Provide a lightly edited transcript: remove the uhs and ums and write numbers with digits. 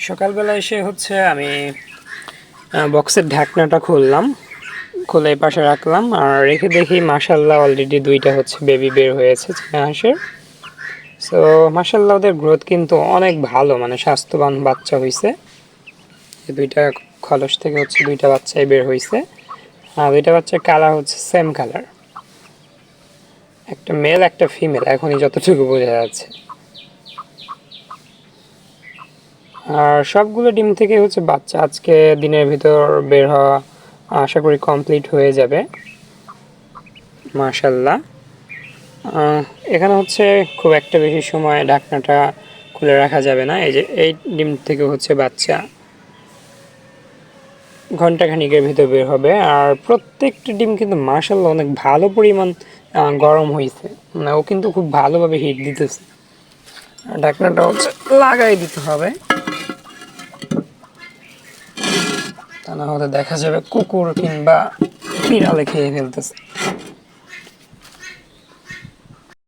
সকালবেলা এসে হচ্ছে আমি বক্সের ঢাকনাটা খুললাম, খুলে এই পাশে রাখলাম আর রেখে দেখি মাশাল্লাহ অলরেডি দুইটা হচ্ছে বেবি বের হয়েছে চীনা হাঁসের। সো মাশাল্লাহ ওদের গ্রোথ কিন্তু অনেক ভালো, মানে স্বাস্থ্যবান বাচ্চা হয়েছে। এই দুইটা খলস থেকে হচ্ছে দুইটা বাচ্চাই বের হয়েছে আর দুইটা বাচ্চার কালার হচ্ছে সেম কালার, একটা মেল একটা ফিমেল এখনই যতটুকু বোঝা যাচ্ছে। আর সবগুলো ডিম থেকে হচ্ছে বাচ্চা আজকে দিনের ভিতর বের হওয়া আশা করি কমপ্লিট হয়ে যাবে মাশাল্লাহ। এখানে হচ্ছে খুব একটা বেশি সময় ঢাকনাটা খুলে রাখা যাবে না, এই যে এই ডিম থেকে হচ্ছে বাচ্চা ঘন্টাখানিকের ভিতর বের হবে। আর প্রত্যেকটা ডিম কিন্তু মাশাল্লাহ অনেক ভালো পরিমাণ গরম হয়েছে, মানে ও কিন্তু খুব ভালোভাবে হিট দিতেছে। আর ঢাকনাটা হচ্ছে লাগাই দিতে হবে, তা না হলে দেখা যাবে কুকুর কিংবা বিড়ালে খেয়ে ফেলতেছে।